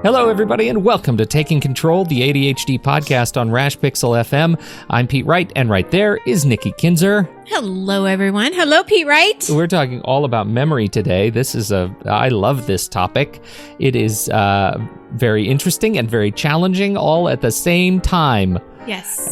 Hello, everybody, and welcome to Taking Control, the ADHD podcast on Rash Pixel FM. I'm Pete Wright, and right there is Nikki Kinzer. Hello, everyone. Hello, Pete Wright. We're talking all about memory today. I love this topic. It is very interesting and very challenging all at the same time. Yes.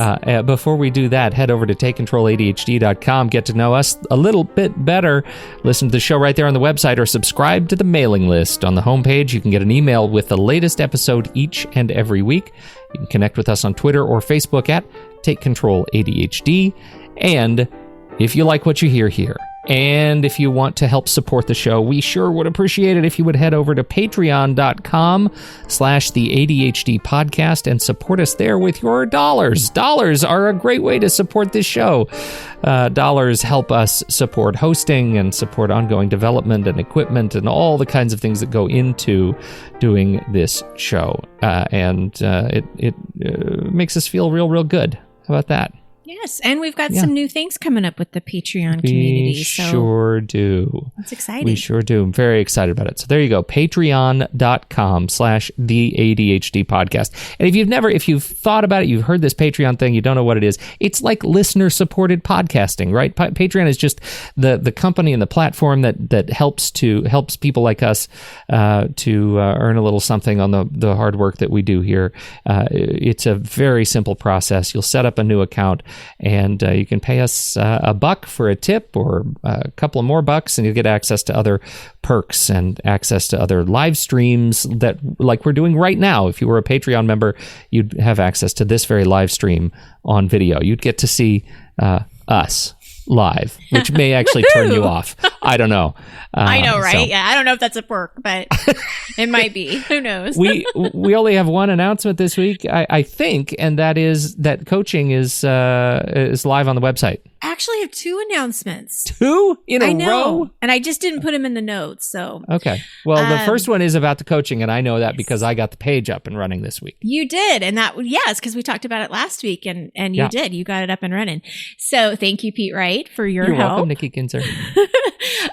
Before we do that, head over to takecontroladhd.com, get to know us a little bit better, listen to the show right there on the website, or subscribe to the mailing list. On the homepage, you can get an email with the latest episode each and every week. You can connect with us on Twitter or Facebook at TakeControlADHD. And if you like what you hear here, and if you want to help support the show, we sure would appreciate it if you would head over to patreon.com/the ADHD podcast and support us there with your dollars. Dollars are a great way to support this show. Dollars help us support hosting and support ongoing development and equipment and all the kinds of things that go into doing this show. And it makes us feel real good. How about that? Yes, and we've got some new things coming up with the Patreon community. We sure do. That's exciting. We sure do. I'm very excited about it. So there you go, patreon.com/the ADHD podcast. And if you've thought about it, you've heard this Patreon thing, you don't know what it is, it's like listener-supported podcasting, right? Patreon is just the company and the platform that helps people like us to earn a little something on the hard work that we do here. It's a very simple process. You'll set up a new account, and you can pay us $1 for a tip or a couple of more bucks, and you'll get access to other perks and access to other live streams that, like we're doing right now. If you were a Patreon member, you'd have access to this very live stream on video. You'd get to see us live, which may actually turn you off. I don't know. I know, right? Yeah, I don't know if that's a perk, but it might be. Who knows? we only have one announcement this week, I think, and that is that coaching is live on the website. I actually have two announcements. Two in a row? And I just didn't put them in the notes. So okay. Well, the first one is about the coaching, and I know that because I got the page up and running this week. You did, and yes, because we talked about it last week, and you did. You got it up and running. So thank you, Pete Wright, for your help. You're welcome, Nikki Kinzer.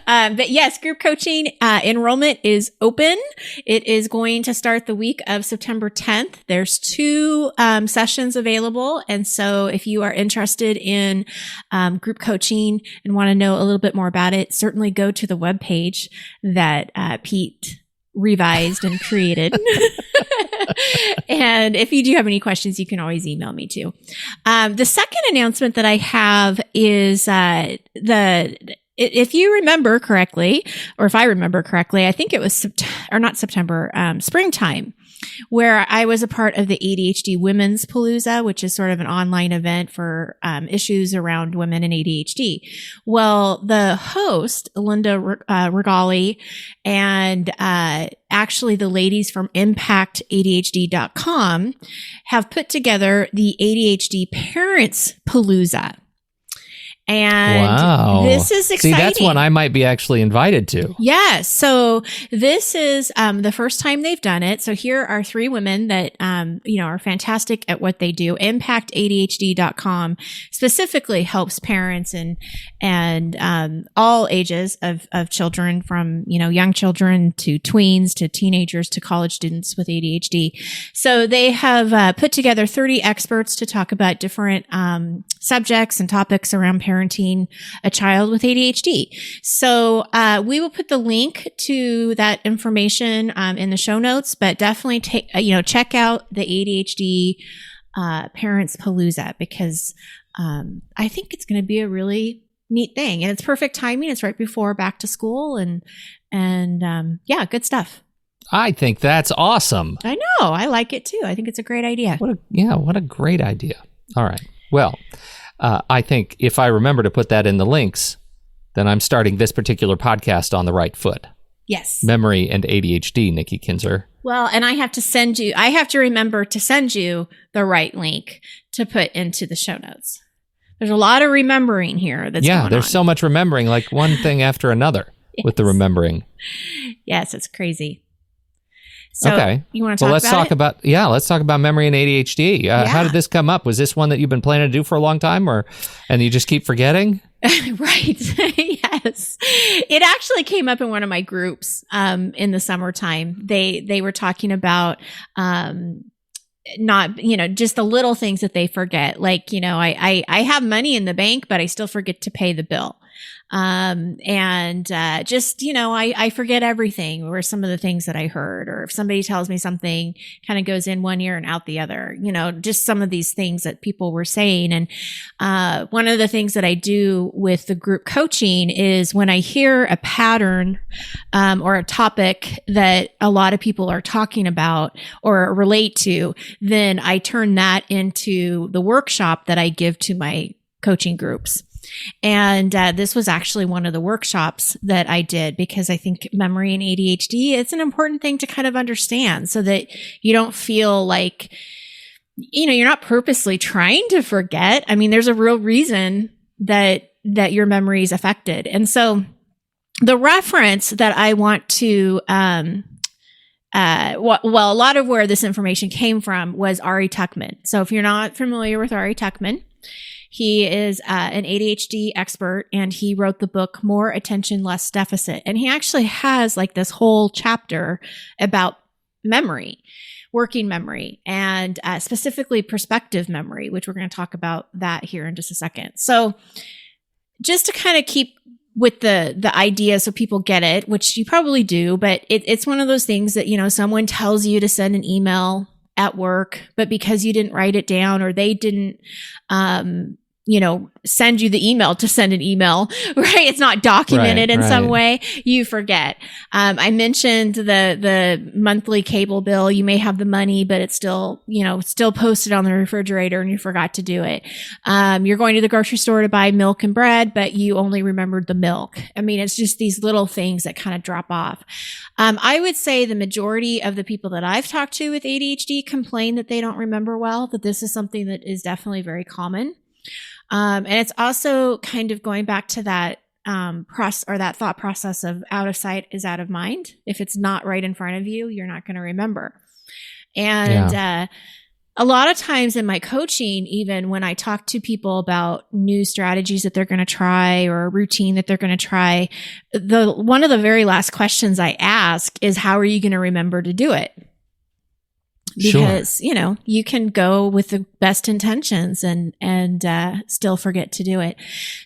But yes, group coaching enrollment is open. It is going to start the week of September 10th. There's 2 sessions available, and so if you are interested in group coaching and want to know a little bit more about it, certainly go to the webpage that Pete revised and created. And if you do have any questions, you can always email me too. The second announcement that I have is if you remember correctly, or if I remember correctly, I think it was springtime, where I was a part of the ADHD Women's Palooza, which is sort of an online event for issues around women and ADHD. Well, the host, Linda Regali, and actually the ladies from impactadhd.com have put together the ADHD Parents Palooza. And this is exciting. See, that's one I might be actually invited to. Yes. So this is the first time they've done it. So here are 3 women that, are fantastic at what they do. ImpactADHD.com specifically helps parents and all ages of children, from, young children to tweens to teenagers to college students with ADHD. So they have put together 30 experts to talk about different subjects and topics around parenting a child with ADHD. So we will put the link to that information in the show notes, but definitely check out the ADHD Parents Palooza, because I think it's going to be a really neat thing, and it's perfect timing. It's right before back to school, and good stuff. I think that's awesome. I know. I like it too. I think it's a great idea. What a great idea. All right. Well, I think if I remember to put that in the links, then I'm starting this particular podcast on the right foot. Yes. Memory and ADHD, Nikki Kinzer. Well, and I have to remember to send you the right link to put into the show notes. There's a lot of remembering here that's going on. There's so much remembering, like one thing after another with the remembering. Yes, it's crazy. So okay. You want to talk about it? Let's talk about memory and ADHD. How did this come up? Was this one that you've been planning to do for a long time, and you just keep forgetting? Right. Yes. It actually came up in one of my groups in the summertime. They were talking about not, just the little things that they forget. Like, I have money in the bank, but I still forget to pay the bill. I forget everything, or some of the things that I heard, or if somebody tells me something kind of goes in one ear and out the other, just some of these things that people were saying. And, one of the things that I do with the group coaching is when I hear a pattern, or a topic that a lot of people are talking about or relate to, then I turn that into the workshop that I give to my coaching groups. And this was actually one of the workshops that I did, because I think memory and ADHD, it's an important thing to kind of understand, so that you don't feel like, you're not purposely trying to forget. I mean, there's a real reason that your memory is affected. And so the reference that I want to, a lot of where this information came from was Ari Tuckman. So if you're not familiar with Ari Tuckman, he is an ADHD expert, and he wrote the book More Attention, Less Deficit. And he actually has like this whole chapter about memory, working memory, and specifically prospective memory, which we're going to talk about that here in just a second. So just to kind of keep with the idea so people get it, which you probably do, but it's one of those things that, someone tells you to send an email at work, but because you didn't write it down, or they didn't, send you the email to send an email, right? It's not documented in some way. You forget. I mentioned the monthly cable bill. You may have the money, but it's still, still posted on the refrigerator and you forgot to do it. You're going to the grocery store to buy milk and bread, but you only remembered the milk. I mean, it's just these little things that kind of drop off. I would say the majority of the people that I've talked to with ADHD complain that they don't remember well, that this is something that is definitely very common. And it's also kind of going back to that that thought process of out of sight is out of mind. If it's not right in front of you, you're not going to remember. And a lot of times in my coaching, even when I talk to people about new strategies that they're going to try, or a routine that they're going to try, one of the very last questions I ask is, how are you going to remember to do it? Because, you can go with the best intentions and still forget to do it.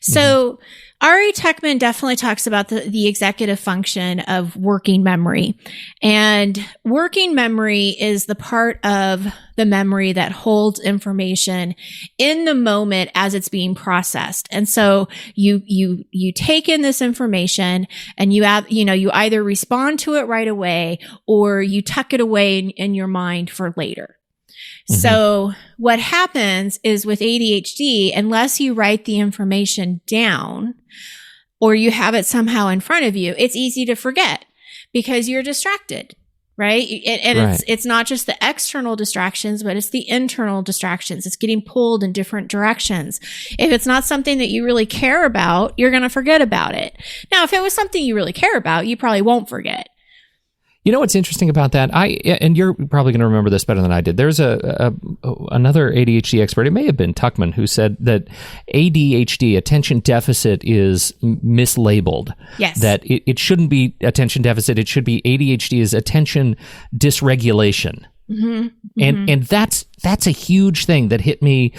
So Ari Tuckman definitely talks about the executive function of working memory. And working memory is the part of the memory that holds information in the moment as it's being processed. And so you take in this information and you either respond to it right away, or you tuck it away in your mind for later. So what happens is with ADHD, unless you write the information down or you have it somehow in front of you, it's easy to forget because you're distracted, right? And it's not just the external distractions, but it's the internal distractions. It's getting pulled in different directions. If it's not something that you really care about, you're going to forget about it. Now, if it was something you really care about, you probably won't forget. You know what's interesting about that? And you're probably going to remember this better than I did. There's another ADHD expert, it may have been Tuckman, who said that ADHD, attention deficit, is mislabeled. Yes. That it shouldn't be attention deficit. It should be ADHD is attention dysregulation. And that's a huge thing that hit me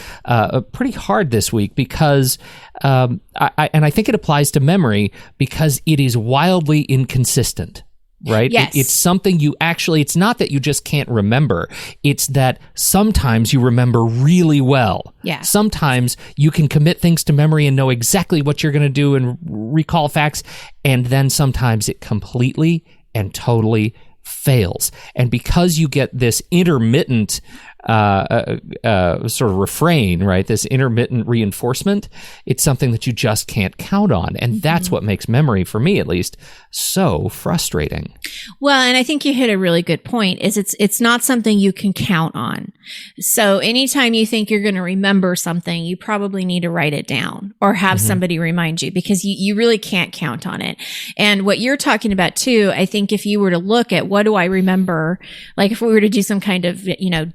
pretty hard this week, because I think it applies to memory because it is wildly inconsistent. Right? Yes. It's something it's not that you just can't remember. It's that sometimes you remember really well. Yeah. Sometimes you can commit things to memory and know exactly what you're going to do and recall facts. And then sometimes it completely and totally fails. And because you get this intermittent sort of refrain, right? This intermittent reinforcement, it's something that you just can't count on. And that's what makes memory, for me at least, so frustrating. Well, and I think you hit a really good point, is it's not something you can count on. So anytime you think you're going to remember something, you probably need to write it down or have somebody remind you, because you really can't count on it. And what you're talking about too, I think if you were to look at what do I remember, like if we were to do some kind of,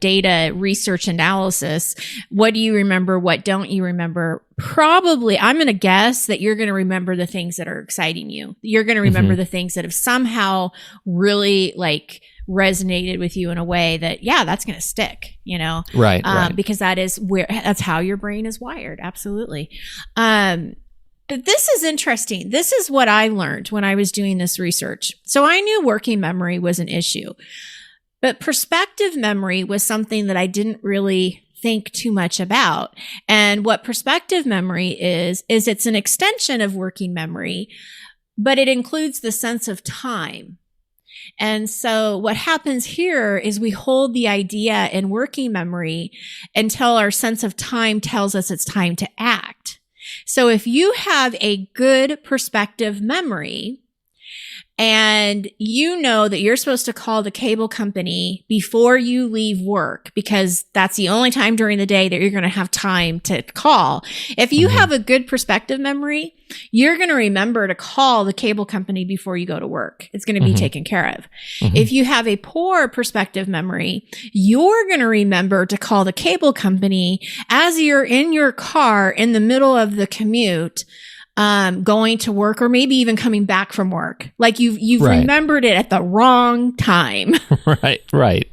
data a research analysis, what do you remember? What don't you remember? Probably, I'm going to guess that you're going to remember the things that are exciting you. You're going to remember the things that have somehow really like resonated with you in a way that, yeah, that's going to stick, you know? Right. Because that's how your brain is wired. Absolutely. But this is interesting. This is what I learned when I was doing this research. So I knew working memory was an issue, but prospective memory was something that I didn't really think too much about. And what prospective memory is it's an extension of working memory, but it includes the sense of time. And so what happens here is we hold the idea in working memory until our sense of time tells us it's time to act. So if you have a good perspective memory and you know that you're supposed to call the cable company before you leave work because that's the only time during the day that you're going to have time to call. If you have a good perspective memory, you're going to remember to call the cable company before you go to work. It's going to be taken care of. If you have a poor perspective memory, you're going to remember to call the cable company as you're in your car in the middle of the commute, going to work or maybe even coming back from work. Like you've remembered it at the wrong time. Right. Right?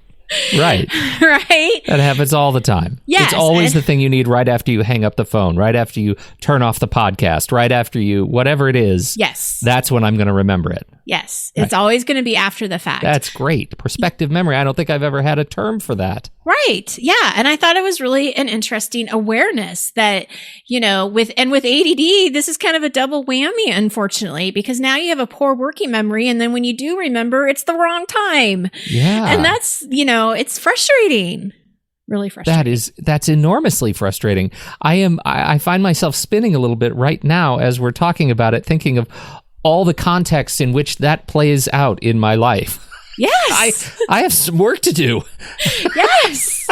That happens all the time. Yes. It's always the thing you need right after you hang up the phone, right after you turn off the podcast, right after you, whatever it is. Yes. That's when I'm going to remember it. Yes. It's always going to be after the fact. That's great. Perspective memory. I don't think I've ever had a term for that. Right. Yeah. And I thought it was really an interesting awareness that, you know, with ADD, this is kind of a double whammy, unfortunately, because now you have a poor working memory. And then when you do remember, it's the wrong time. Yeah. And that's, you know, it's frustrating. Really frustrating. That's enormously frustrating. I find myself spinning a little bit right now as we're talking about it, thinking of all the contexts in which that plays out in my life. Yes. I have some work to do. Yes.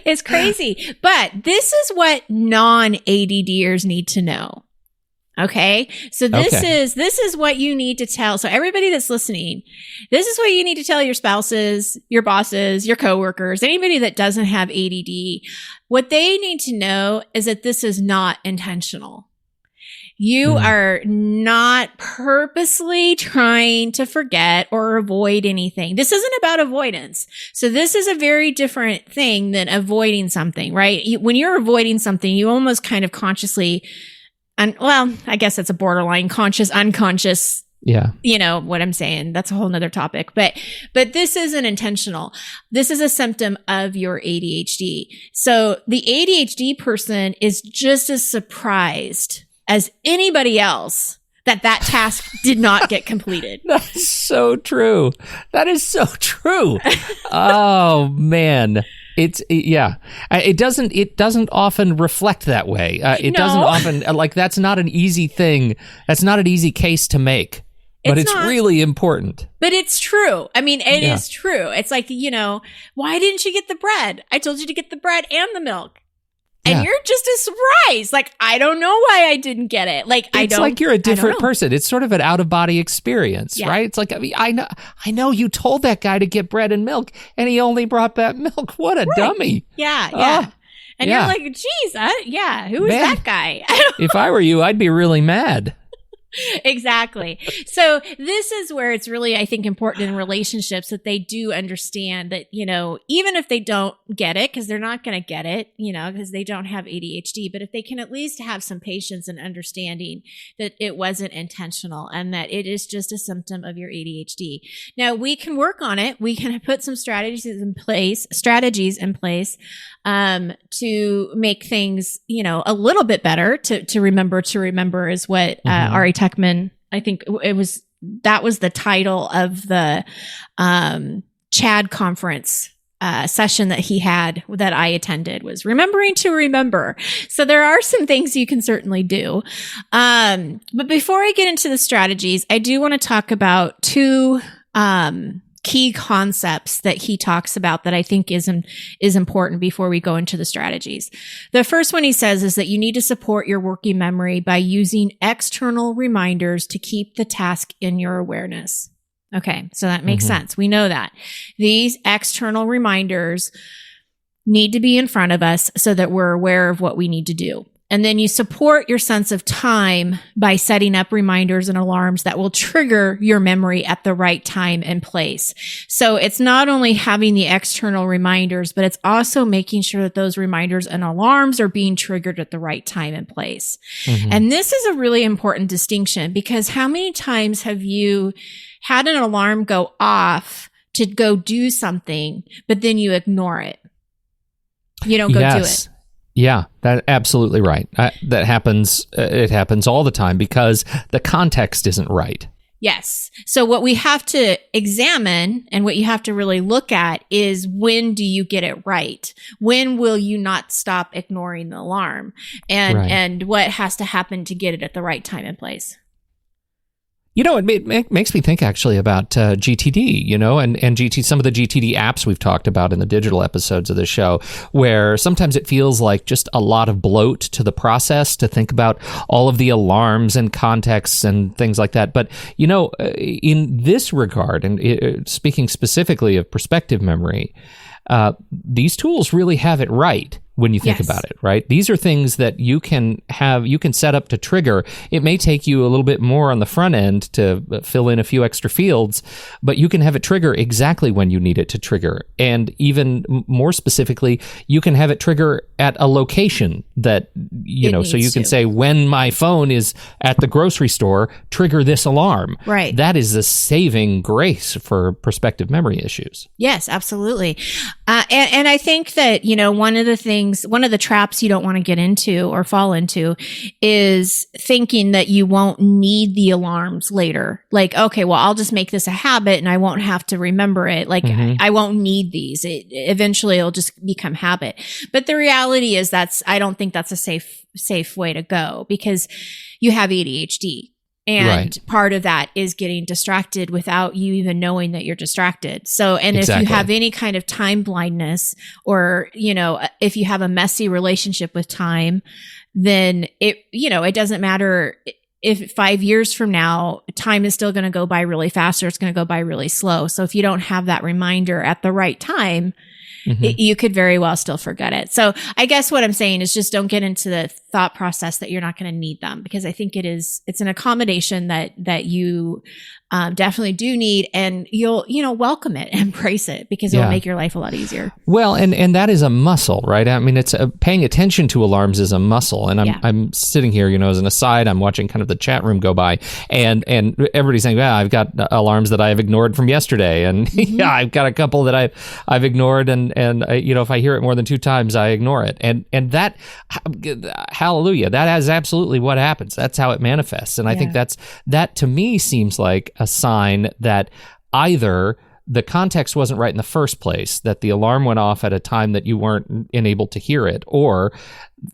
It's crazy. But this is what non-ADDers need to know. Okay. So this is what you need to tell. So everybody that's listening, this is what you need to tell your spouses, your bosses, your coworkers, anybody that doesn't have ADD. What they need to know is that this is not intentional. You are not purposely trying to forget or avoid anything. This isn't about avoidance. So this is a very different thing than avoiding something, right? When you're avoiding something, you almost kind of consciously, well, I guess it's a borderline conscious, unconscious. Yeah. You know what I'm saying? That's a whole nother topic. But this isn't intentional. This is a symptom of your ADHD. So the ADHD person is just as surprised as anybody else that task did not get completed. That's so true. That is so true. Oh man. It doesn't often reflect that way. It doesn't often, like, that's not an easy thing. That's not an easy case to make, but it's really important. But it's true. I mean, it is true. It's like, you know, why didn't you get the bread? I told you to get the bread and the milk. And you're just as surprised. Like, I don't know why I didn't get it. Like, it's like you're a different person. It's sort of an out-of-body experience, right? It's like, I mean, I know you told that guy to get bread and milk, and he only brought that milk. What a dummy. Yeah. And you're like, geez, who is that guy? If I were you, I'd be really mad. Exactly. So this is where it's really, I think, important in relationships that they do understand that, you know, even if they don't get it, because they're not going to get it, you know, because they don't have ADHD, but if they can at least have some patience and understanding that it wasn't intentional and that it is just a symptom of your ADHD. Now, we can work on it. We can put some strategies in place to make things, you know, a little bit better. To remember is what Ari Techman, I think that was the title of the CHAD conference session that he had that I attended, was remembering to remember. So there are some things you can certainly do. But before I get into the strategies, I do want to talk about two key concepts that he talks about that I think is important before we go into the strategies. The first one he says is that you need to support your working memory by using external reminders to keep the task in your awareness. Okay, so that makes sense. We know that. These external reminders need to be in front of us so that we're aware of what we need to do. And then you support your sense of time by setting up reminders and alarms that will trigger your memory at the right time and place. So it's not only having the external reminders, but it's also making sure that those reminders and alarms are being triggered at the right time and place. Mm-hmm. And this is a really important distinction, because how many times have you had an alarm go off to go do something, but then you ignore it? You don't go do it. Yeah, that's absolutely right. That happens. It happens all the time because the context isn't right. Yes. So what we have to examine and what you have to really look at is, when do you get it right? When will you not stop ignoring the alarm? And what has to happen to get it at the right time and place? You know, it makes me think actually about GTD, you know, and some of the GTD apps we've talked about in the digital episodes of the show, where sometimes it feels like just a lot of bloat to the process to think about all of the alarms and contexts and things like that. But, you know, in this regard, and speaking specifically of prospective memory, these tools really have it right. When you think about it, right? These are things that you can set up to trigger. It may take you a little bit more on the front end to fill in a few extra fields, but you can have it trigger exactly when you need it to trigger. And even more specifically, you can have it trigger at a location that, you know, so you can say, when my phone is at the grocery store, trigger this alarm. Right. That is a saving grace for prospective memory issues. Yes, absolutely. And I think that, you know, one of the traps you don't want to get into or fall into is thinking that you won't need the alarms later. Like, okay, well, I'll just make this a habit and I won't have to remember it. Like, I won't need these. Eventually it'll just become habit. But the reality is I don't think that's a safe way to go, because you have ADHD. And part of that is getting distracted without you even knowing that you're distracted. So, and if you have any kind of time blindness, or, you know, if you have a messy relationship with time, then it doesn't matter if 5 years from now, time is still going to go by really fast, or it's going to go by really slow. So if you don't have that reminder at the right time, you could very well still forget it. So I guess what I'm saying is, just don't get into the thought process that you're not going to need them, because I think it's an accommodation that you definitely do need, and you'll, welcome it, embrace it, because it will make your life a lot easier. Well, and that is a muscle, right? I mean, it's paying attention to alarms is a muscle. And I'm sitting here, as an aside, I'm watching kind of the chat room go by, and everybody's saying, yeah, I've got alarms that I've ignored from yesterday, and I've got a couple that I've ignored, and if I hear it more than 2 times, I ignore it, and that, hallelujah, that is absolutely what happens. That's how it manifests, and I think that to me seems like a sign that either the context wasn't right in the first place, that the alarm went off at a time that you weren't able to hear it, or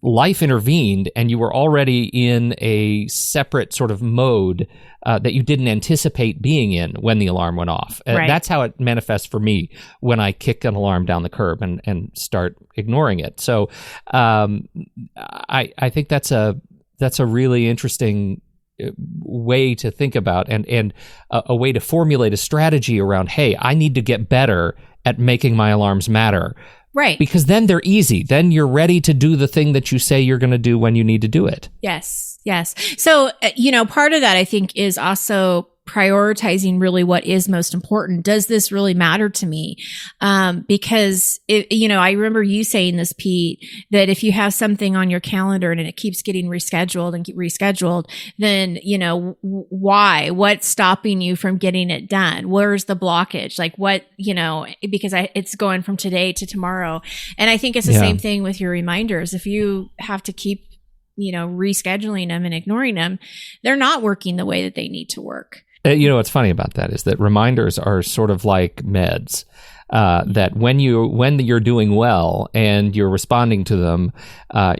life intervened and you were already in a separate sort of mode that you didn't anticipate being in when the alarm went off. That's how it manifests for me when I kick an alarm down the curb and start ignoring it. So I think that's a really interesting way to think about, and a way to formulate a strategy around, hey, I need to get better at making my alarms matter. Right. Because then they're easy. Then you're ready to do the thing that you say you're going to do when you need to do it. Yes. So, part of that, I think, is also prioritizing really what is most important. Does this really matter to me? Because I remember you saying this, Pete, that if you have something on your calendar and it keeps getting rescheduled, then, why? What's stopping you from getting it done? Where's the blockage? Like what, because it's going from today to tomorrow. And I think it's the same thing with your reminders. If you have to keep, rescheduling them and ignoring them, they're not working the way that they need to work. What's funny about that is that reminders are sort of like meds. That when you're doing well and you're responding to them,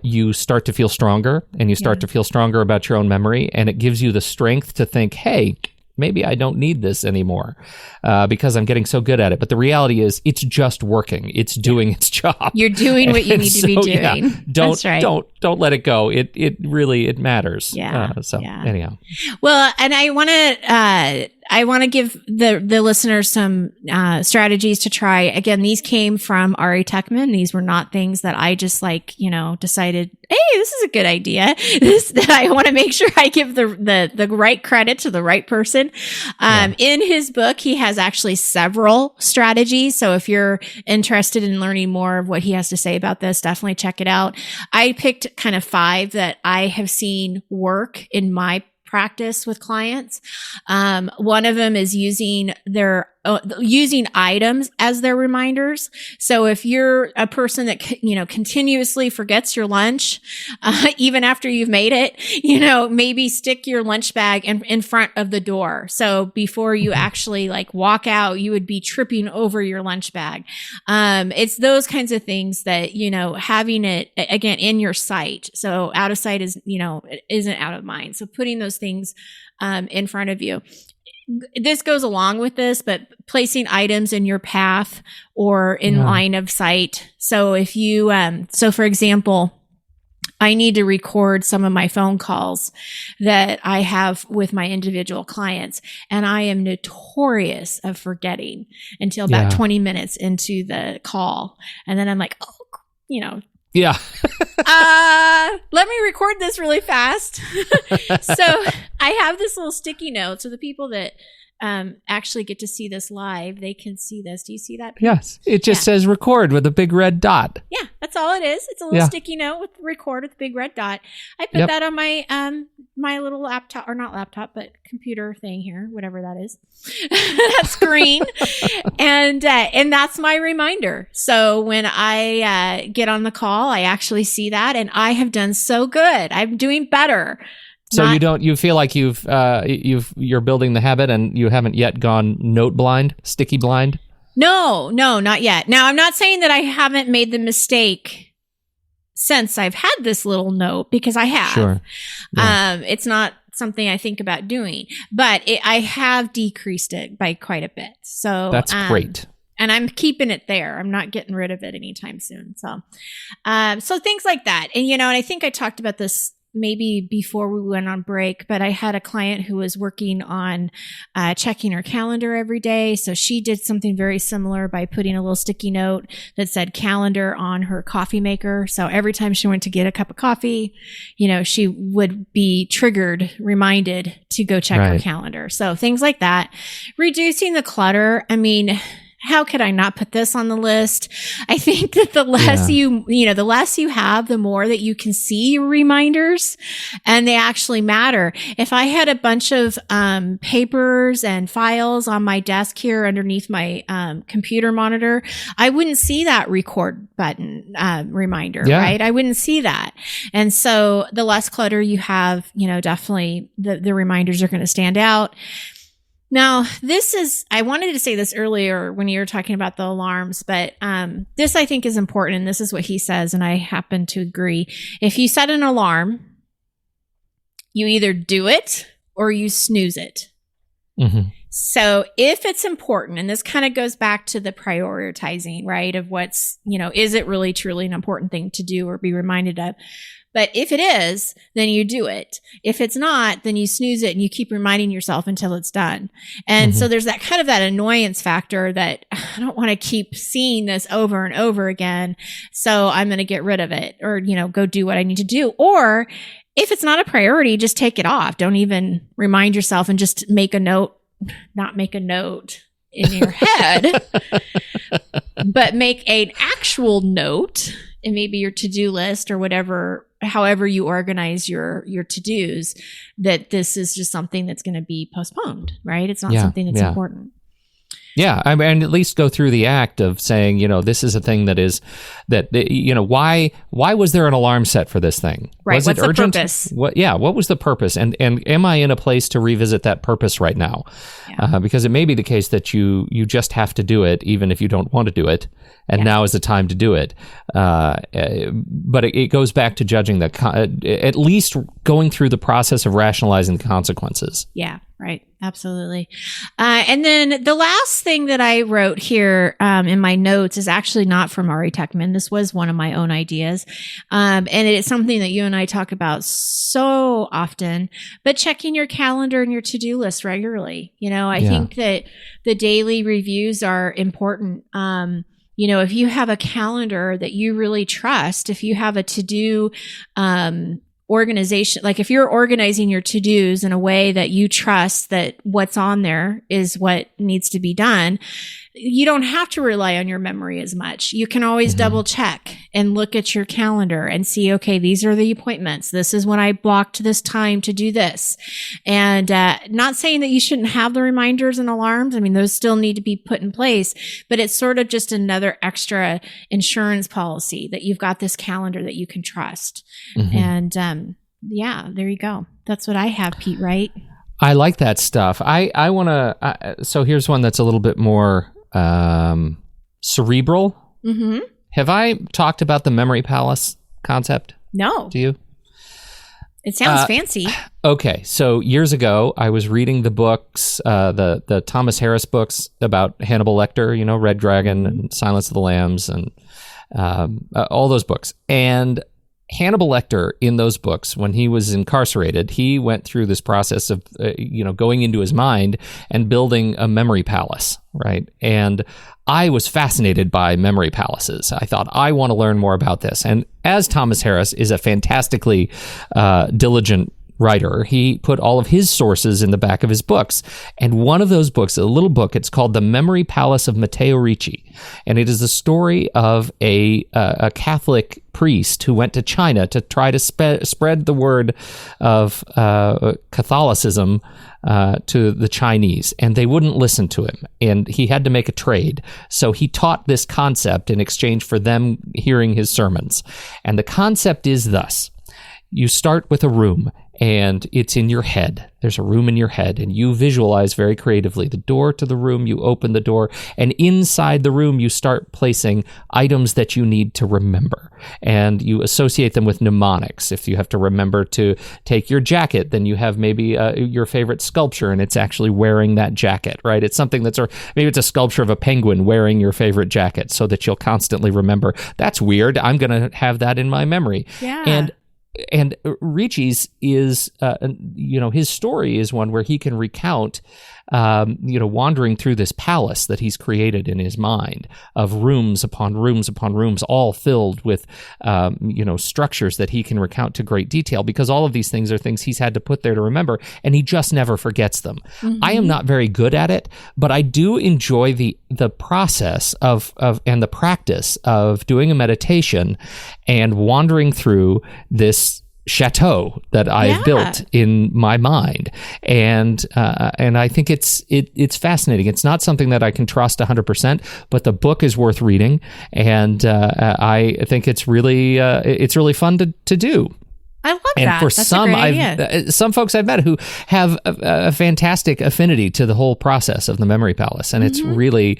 you start to feel stronger, and you start to feel stronger about your own memory, and it gives you the strength to think, hey, maybe I don't need this anymore because I'm getting so good at it. But the reality is, it's just working. It's doing its job. You're doing what you need to be doing. Yeah, don't let it go. It really matters. Yeah. Anyhow. Well, and I I want to give the listeners some strategies to try. Again, these came from Ari Techman. These were not things that I just decided, hey, this is a good idea. That I want to make sure I give the right credit to the right person. In his book, he has actually several strategies. So if you're interested in learning more of what he has to say about this, definitely check it out. I picked kind of 5 that I have seen work in my practice with clients. One of them is using items as their reminders. So if you're a person that, continuously forgets your lunch, even after you've made it, maybe stick your lunch bag in front of the door. So before you actually walk out, you would be tripping over your lunch bag. It's those kinds of things that, having it again in your sight. So out of sight is, isn't out of mind. So putting those things, in front of you. This goes along with this, but placing items in your path or in line of sight. So if you, for example, I need to record some of my phone calls that I have with my individual clients, and I am notorious of forgetting until about 20 minutes into the call. And then I'm like, yeah. Let me record this really fast. So I have this little sticky note. So the people that actually get to see this live, they can see this. Do you see that? Yes. It just says record with a big red dot. Yeah, that's all it is. It's a little sticky note with record with a big red dot. I put that on my my little laptop, or not laptop, but computer thing here, whatever that is. That screen. And that's my reminder. So when I get on the call, I actually see that, and I have done so good. I'm doing better. So you feel like you're building the habit and you haven't yet gone note blind, sticky blind? No, not yet. Now, I'm not saying that I haven't made the mistake since I've had this little note, because I have. Sure. Yeah. It's not something I think about doing, but I have decreased it by quite a bit. So that's great. And I'm keeping it there. I'm not getting rid of it anytime soon. So things like that. And, and I think I talked about this maybe before we went on break, but I had a client who was working on checking her calendar every day. So she did something very similar by putting a little sticky note that said calendar on her coffee maker. So every time she went to get a cup of coffee, she would be reminded to go check her calendar. So things like that. Reducing the clutter. I mean, how could I not put this on the list? I think that the less the less you have, the more that you can see your reminders, and they actually matter. If I had a bunch of papers and files on my desk here underneath my computer monitor, I wouldn't see that record button reminder, right? I wouldn't see that. And so the less clutter you have, definitely the reminders are going to stand out. Now, I wanted to say this earlier when you were talking about the alarms, but this I think is important, and this is what he says, and I happen to agree. If you set an alarm, you either do it or you snooze it. Mm-hmm. So if it's important, and this kind of goes back to the prioritizing, right, of what's, is it really truly an important thing to do or be reminded of? But if it is, then you do it. If it's not, then you snooze it and you keep reminding yourself until it's done. And so there's that kind of that annoyance factor that I don't want to keep seeing this over and over again. So I'm going to get rid of it, or, go do what I need to do. Or if it's not a priority, just take it off. Don't even remind yourself, and just make a note, not make a note in your head, but make an actual note in maybe your to-do list or whatever, however you organize your to-dos, that this is just something that's going to be postponed, right? It's not something that's important. Yeah, I mean, at least go through the act of saying, this is a thing why was there an alarm set for this thing? Right. Was What's it urgent? The purpose? What was the purpose? And am I in a place to revisit that purpose right now? Yeah. Because it may be the case that you just have to do it, even if you don't want to do it. And now is the time to do it. But it goes back to judging at least going through the process of rationalizing the consequences. Yeah. Right. Absolutely. And then the last thing that I wrote here in my notes is actually not from Ari Techman. This was one of my own ideas. And it's something that you and I talk about so often, but checking your calendar and your to-do list regularly. I think that the daily reviews are important. If you have a calendar that you really trust, if you have a to-do organization, like if you're organizing your to-dos in a way that you trust that what's on there is what needs to be done, you don't have to rely on your memory as much. You can always double check and look at your calendar and see, okay, these are the appointments. This is when I blocked this time to do this. And not saying that you shouldn't have the reminders and alarms. I mean, those still need to be put in place, but it's sort of just another extra insurance policy that you've got this calendar that you can trust. And there you go. That's what I have, Pete, right? I like that stuff. I want to, so here's one that's a little bit more cerebral. Have I talked about the memory palace concept? No. Do you? It sounds fancy. Okay. So years ago, I was reading the books, the Thomas Harris books about Hannibal Lecter, Red Dragon and Silence of the Lambs and all those books. And Hannibal Lecter, in those books, when he was incarcerated, he went through this process of, going into his mind and building a memory palace, right? And I was fascinated by memory palaces. I thought, I want to learn more about this. And as Thomas Harris is a fantastically diligent writer, he put all of his sources in the back of his books. And one of those books, a little book, it's called The Memory Palace of Matteo Ricci. And it is the story of a Catholic priest who went to China to try to spread the word of Catholicism to the Chinese, and they wouldn't listen to him, and he had to make a trade. So he taught this concept in exchange for them hearing his sermons. And the concept is thus: you start with a room, and it's in your head. There's a room in your head, and you visualize very creatively the door to the room. You open the door, and inside the room, you start placing items that you need to remember, and you associate them with mnemonics. If you have to remember to take your jacket, then you have maybe your favorite sculpture, and it's actually wearing that jacket, right? It's something that's, or maybe it's a sculpture of a penguin wearing your favorite jacket, so that you'll constantly remember, that's weird, I'm going to have that in my memory. Yeah. And Ricci's is, his story is one where he can recount, wandering through this palace that he's created in his mind of rooms upon rooms upon rooms, all filled with, structures that he can recount to great detail, because all of these things are things he's had to put there to remember, and he just never forgets them. I am not very good at it, but I do enjoy the process of and the practice of doing a meditation and wandering through this chateau that I've built in my mind, and I think it's fascinating. It's not something that I can trust 100%, but the book is worth reading, and I think it's really fun to do. I love and that. for That's some folks I've met who have a fantastic affinity to the whole process of the memory palace, and it's really,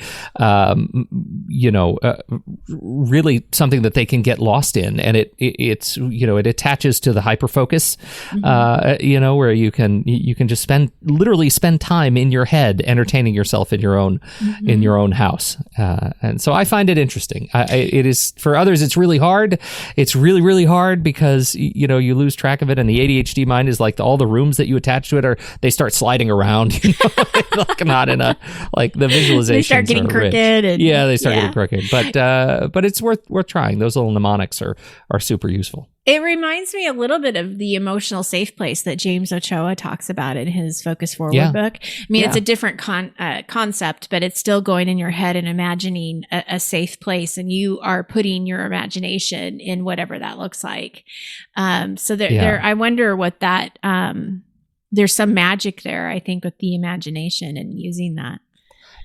really something that they can get lost in, and it attaches to the hyperfocus, where you can just spend time in your head entertaining yourself in your own house, and so I find it interesting. It is, for others, it's really hard. It's really, really hard because you lose track of it, and the ADHD mind is like all the rooms that you attach to it they start sliding around, like not in a, like the visualizations they start getting crooked. They start getting crooked, but it's worth trying. Those little mnemonics are super useful. It reminds me a little bit of the emotional safe place that James Ochoa talks about in his Focus Forward book. I mean, it's a different concept, but it's still going in your head and imagining a safe place, and you are putting your imagination in whatever that looks like. So there, I wonder what that, there's some magic there, I think, with the imagination and using that.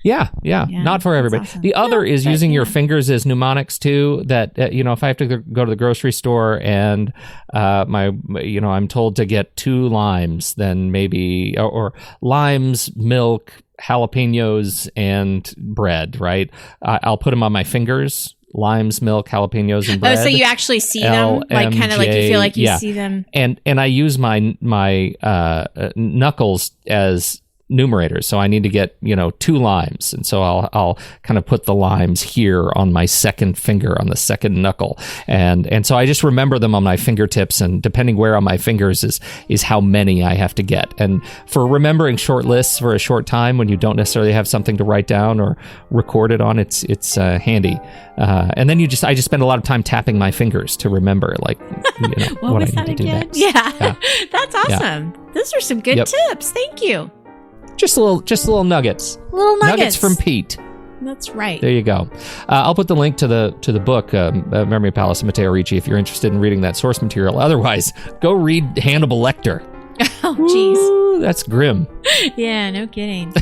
Yeah. Not for everybody. Awesome. The other is using your fingers as mnemonics too. That if I have to go to the grocery store and I'm told to get 2 limes, then maybe or limes, milk, jalapenos, and bread. Right? I'll put them on my fingers limes, milk, jalapenos, and bread. Oh, so you actually see them, like kind of like you feel like you see them. And I use my knuckles as numerators, so I need to get 2 limes, and so I'll kind of put the limes here on my second finger, on the second knuckle, and so I just remember them on my fingertips, and depending where on my fingers is how many I have to get. And for remembering short lists for a short time when you don't necessarily have something to write down or record it on, it's handy. And then I just spend a lot of time tapping my fingers to remember, like what I need to do next. Yeah. That's awesome. Yeah. Those are some good tips. Thank you. Just little nuggets. Little nuggets from Pete. That's right. There you go. I'll put the link to the book, Memory Palace of Matteo Ricci, if you're interested in reading that source material. Otherwise, go read Hannibal Lecter. Oh, jeez. That's grim. Yeah, no kidding.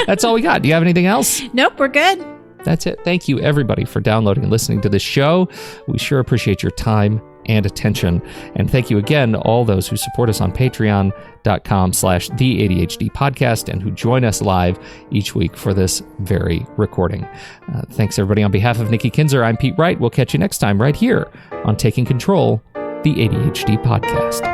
That's all we got. Do you have anything else? Nope, we're good. That's it. Thank you, everybody, for downloading and listening to this show. We sure appreciate your time and attention. And thank you again to all those who support us on patreon.com/the ADHD podcast and who join us live each week for this very recording. Thanks, everybody. On behalf of Nikki Kinzer, I'm Pete Wright. We'll catch you next time right here on Taking Control, the ADHD podcast.